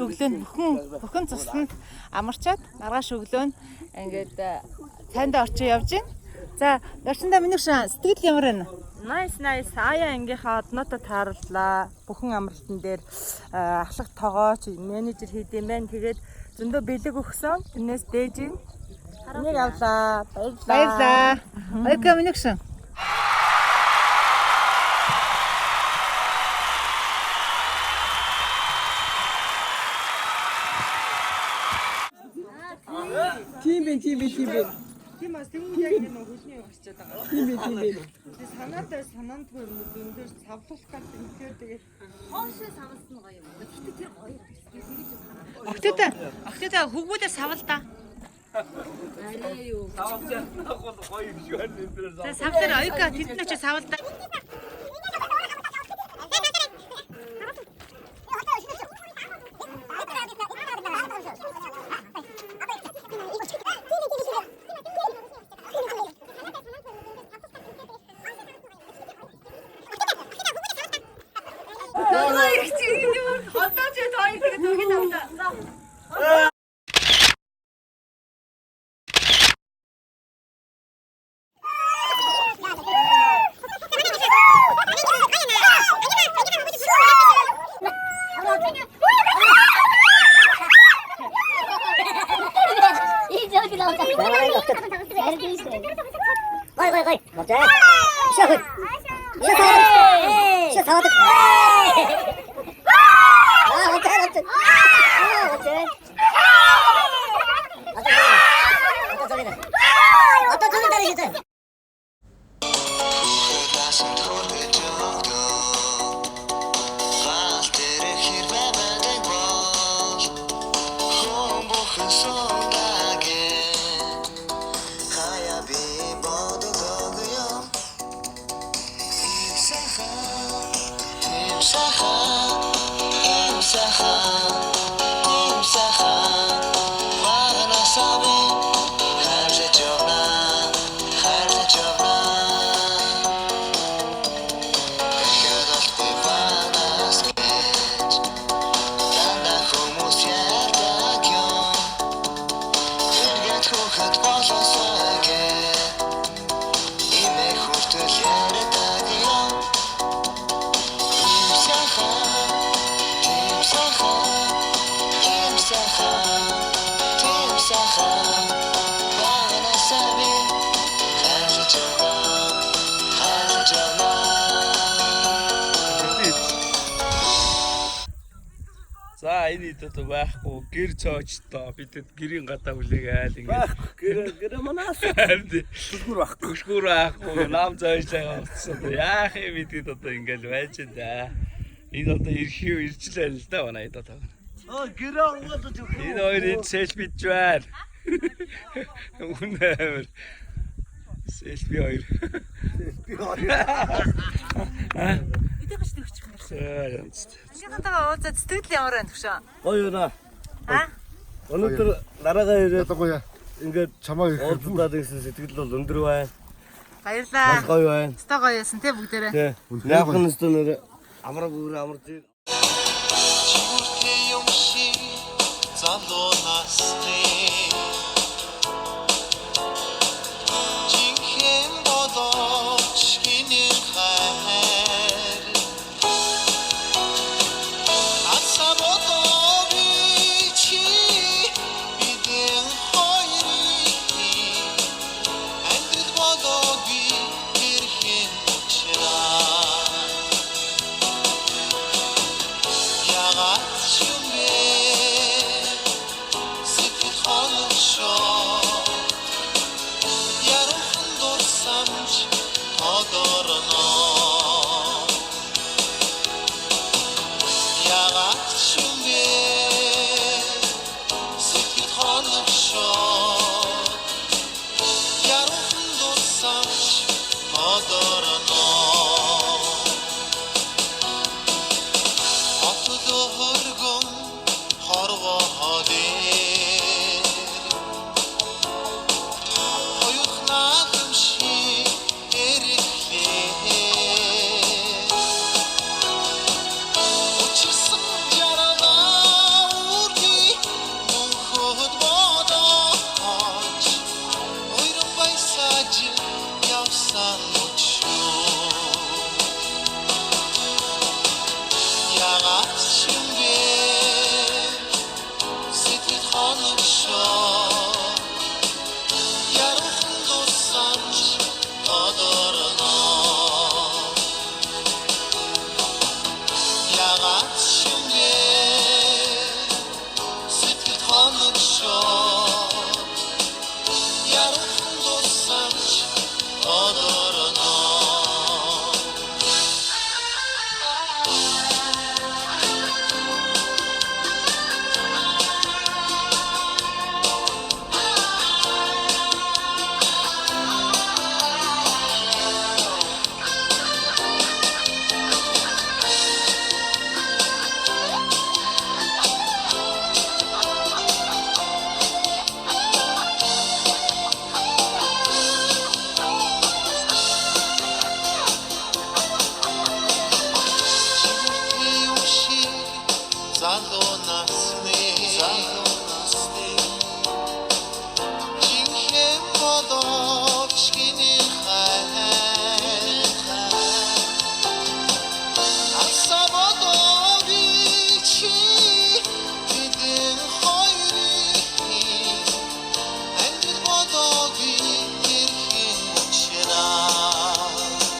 өглөө нь бүхэн цуснд амарчаад маргааш өглөө нь ингээд цайнд орчин явж байна. За, Орчиндаа миний сэтгэл ямар байна? Nice. Аяа ангийнхаа одноотой таарууллаа. Бүхэн амралтан дээр ахлах тоогооч менежер хийдэм байна. Тэгээд зөндөө бэлэг өгсөн. Тэрнээс дээж ин. Нэг авлаа. Баярлаа. Ойка миний Тийм бас тэгвэл яг энэ хөлний очиад байгаа. Тийм. Тэг санаандгүй юм зөндөө савлуулах гэдэг үнхээр тэгээд хоошоо савлсан гоё юм. Гэхдээ тэр гоё юм. Октодоо хөвгүүдээ савал да. Арай юу. Савлж яах вэ? Гоё юм шиг байна энэ дээр. За савлаар ойка тэднээ ч савал да. Ой. 맞아. 시작. За энэ идэт байхгүй гэр цоочтой бидэд гэрийн гадаа хүлээгээл ингээд гэр манаас хөшгөр байхгүй нам зойж байгаа утсан яах юм бидэд одоо ингээд байж да энэ одоо иржлээ л да манайд одоо гэр онгод энэ хоёрын селфич байна үнээр селфи хоёр Идэвч төгч юм. Яа Уулзаад сэтгэл ямар байна төвшөө? Гоё юуна. Өнөөдөр дараагаа ирээд гоё ингээд чамаа уулзаад ирсэн сэтгэл бол өндөр байна. Баярлаа. Гоё байна. Өстой гоё яасан те бүгдээрээ. Яах нь өстой нэр амар бүр амар